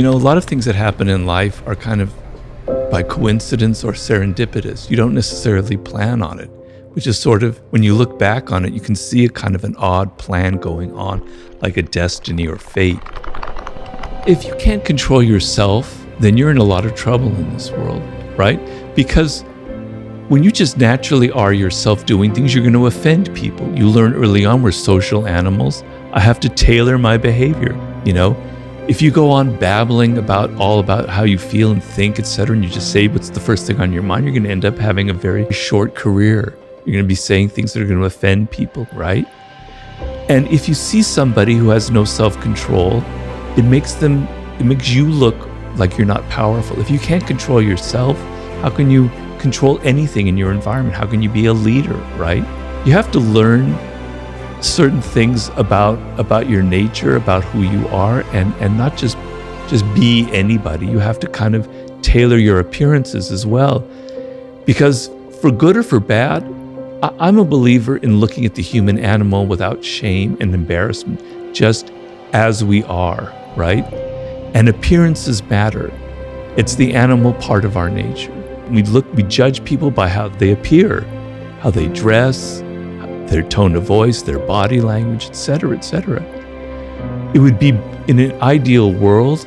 A lot of things that happen in life are kind of by coincidence or serendipitous. You don't necessarily plan on it, which is sort of, when you look back on it, you can see a kind of an odd plan going on, like a destiny or fate. If you can't control yourself, then you're in a lot of trouble in this world, right? Because when you just naturally are yourself doing things, you're going to offend people. You learn early on, we're social animals. I have to tailor my behavior, If you go on babbling all about how you feel and think, etc., and you just say what's the first thing on your mind, you're going to end up having a very short career. You're going to be saying things that are going to offend people, right? And if you see somebody who has no self-control, it makes you look like you're not powerful. If you can't control yourself, how can you control anything in your environment? How can you be a leader, right? You have to learn certain things about your nature, about who you are, and not just be anybody. You have to kind of tailor your appearances as well. Because for good or for bad, I'm a believer in looking at the human animal without shame and embarrassment, just as we are, right? And appearances matter. It's the animal part of our nature. We judge people by how they appear, how they dress, their tone of voice, their body language, etc., etc. It would be, in an ideal world,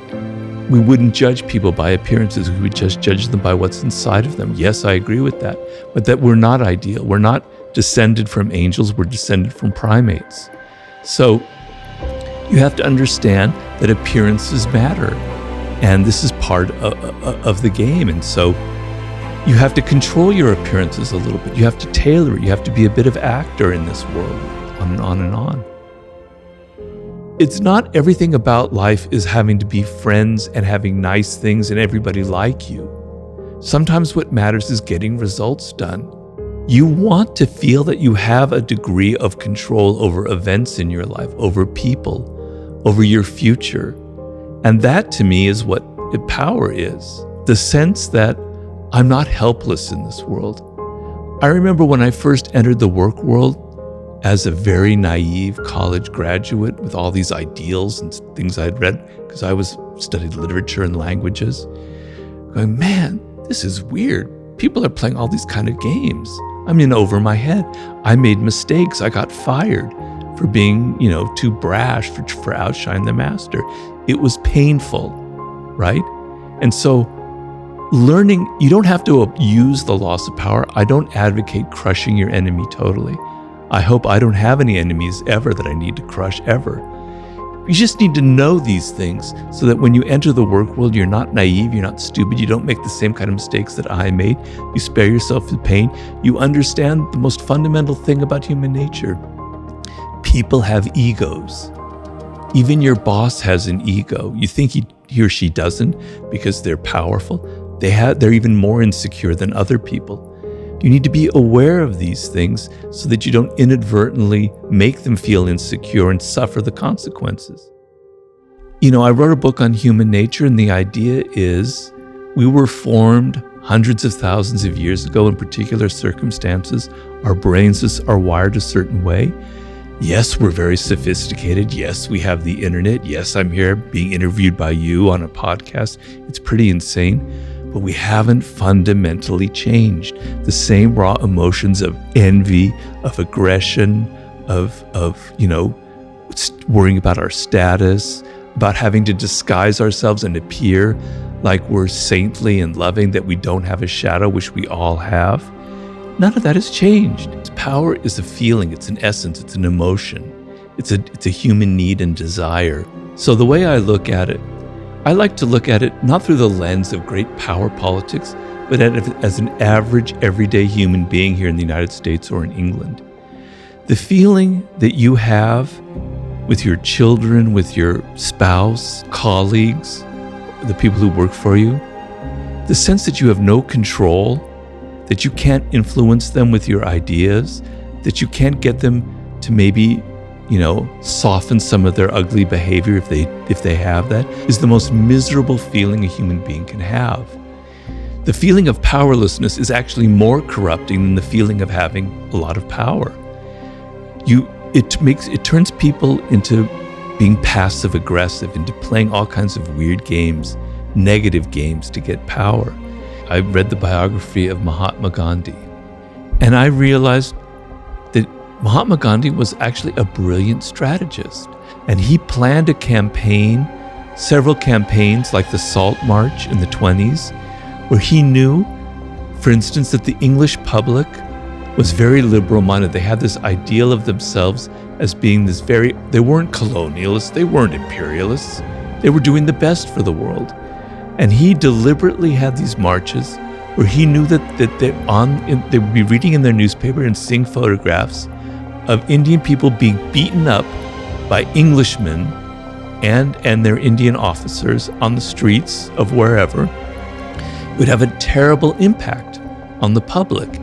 we wouldn't judge people by appearances. We would just judge them by what's inside of them. Yes, I agree with that. But that we're not ideal. We're not descended from angels. We're descended from primates. So you have to understand that appearances matter. And this is part of the game. And so you have to control your appearances a little bit. You have to tailor it. You have to be a bit of actor in this world, on and on and on. It's not everything about life is having to be friends and having nice things and everybody like you. Sometimes what matters is getting results done. You want to feel that you have a degree of control over events in your life, over people, over your future. And that, to me, is what power is. The sense that I'm not helpless in this world. I remember when I first entered the work world as a very naive college graduate with all these ideals and things I'd read, because I studied literature and languages, going, man, this is weird. People are playing all these kind of games. I'm in over my head. I made mistakes. I got fired for being, too brash, for outshining the master. It was painful, right? And so learning, you don't have to use the loss of power. I don't advocate crushing your enemy totally. I hope I don't have any enemies ever that I need to crush ever. You just need to know these things so that when you enter the work world, you're not naive, you're not stupid, you don't make the same kind of mistakes that I made. You spare yourself the pain. You understand the most fundamental thing about human nature. People have egos. Even your boss has an ego. You think he or she doesn't because they're powerful. They're even more insecure than other people. You need to be aware of these things so that you don't inadvertently make them feel insecure and suffer the consequences. I wrote a book on human nature, and the idea is we were formed hundreds of thousands of years ago in particular circumstances. Our brains are wired a certain way. Yes, we're very sophisticated. Yes, we have the internet. Yes, I'm here being interviewed by you on a podcast. It's pretty insane. But we haven't fundamentally changed. The same raw emotions of envy, of aggression, of worrying about our status, about having to disguise ourselves and appear like we're saintly and loving, that we don't have a shadow, which we all have. None of that has changed. Power is a feeling, it's an essence, it's an emotion. It's a human need and desire. So the way I look at it, I like to look at it not through the lens of great power politics, but as an average, everyday human being here in the United States or in England. The feeling that you have with your children, with your spouse, colleagues, the people who work for you, the sense that you have no control, that you can't influence them with your ideas, that you can't get them to maybe soften some of their ugly behavior if they have that, is the most miserable feeling a human being can have. The feeling of powerlessness is actually more corrupting than the feeling of having a lot of power. It turns people into being passive aggressive, into playing all kinds of weird games, negative games to get power. I read the biography of Mahatma Gandhi, and I realized that Mahatma Gandhi was actually a brilliant strategist, and he planned a campaign, several campaigns like the Salt March in the 20s, where he knew, for instance, that the English public was very liberal-minded. They had this ideal of themselves as being they weren't colonialists, they weren't imperialists, they were doing the best for the world. And he deliberately had these marches where he knew that they would be reading in their newspaper and seeing photographs of Indian people being beaten up by Englishmen and their Indian officers on the streets of wherever. It would have a terrible impact on the public.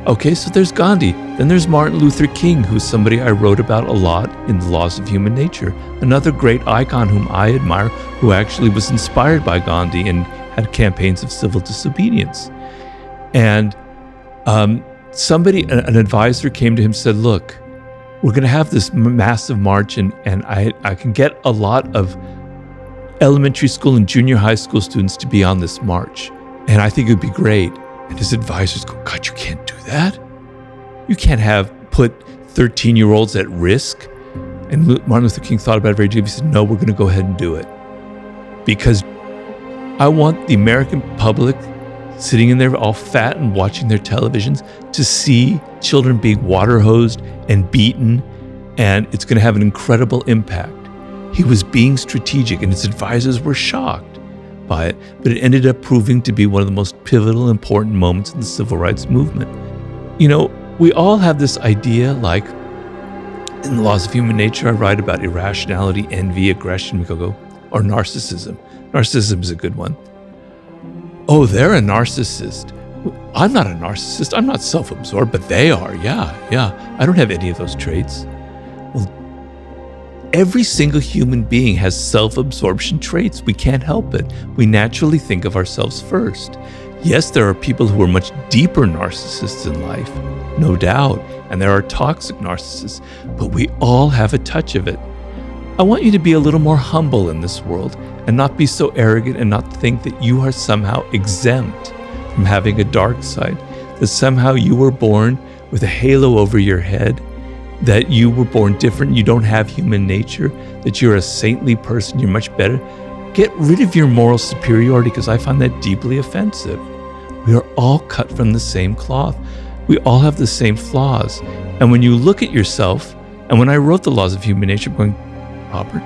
Okay, so there's Gandhi. Then there's Martin Luther King, who's somebody I wrote about a lot in The Laws of Human Nature. Another great icon whom I admire, who actually was inspired by Gandhi and had campaigns of civil disobedience. And an advisor came to him and said, look, we're going to have this massive march, and I can get a lot of elementary school and junior high school students to be on this march. And I think it would be great. And his advisors go, God, you can't do that. You can't put 13-year-olds at risk. And Martin Luther King thought about it very deeply. He said, no, we're going to go ahead and do it. Because I want the American public sitting in there all fat and watching their televisions to see children being water hosed and beaten. And it's going to have an incredible impact. He was being strategic, and his advisors were shocked by it, but it ended up proving to be one of the most pivotal, important moments in the civil rights movement. You know, we all have this idea, like in The Laws of Human Nature, I write about irrationality, envy, aggression, or narcissism. Narcissism is a good one. Oh, they're a narcissist. I'm not a narcissist. I'm not self-absorbed, but they are. Yeah. I don't have any of those traits. Well, every single human being has self-absorption traits. We can't help it. We naturally think of ourselves first. Yes, there are people who are much deeper narcissists in life, no doubt, and there are toxic narcissists, but we all have a touch of it. I want you to be a little more humble in this world and not be so arrogant and not think that you are somehow exempt from having a dark side, that somehow you were born with a halo over your head, that you were born different, you don't have human nature, that you're a saintly person, you're much better. Get rid of your moral superiority, because I find that deeply offensive. We are all cut from the same cloth. We all have the same flaws. And when you look at yourself, and when I wrote The Laws of Human Nature, I'm going, Robert,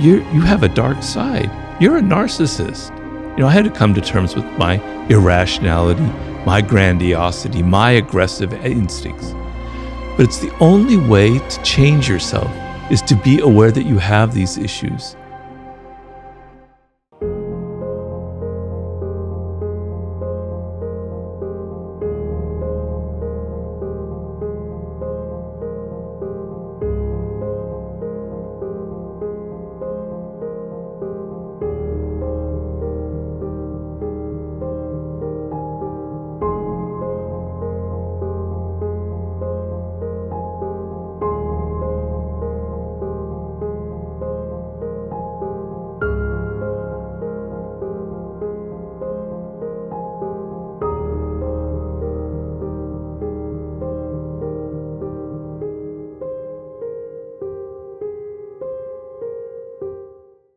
you have a dark side. You're a narcissist. You know, I had to come to terms with my irrationality, my grandiosity, my aggressive instincts. But it's the only way to change yourself is to be aware that you have these issues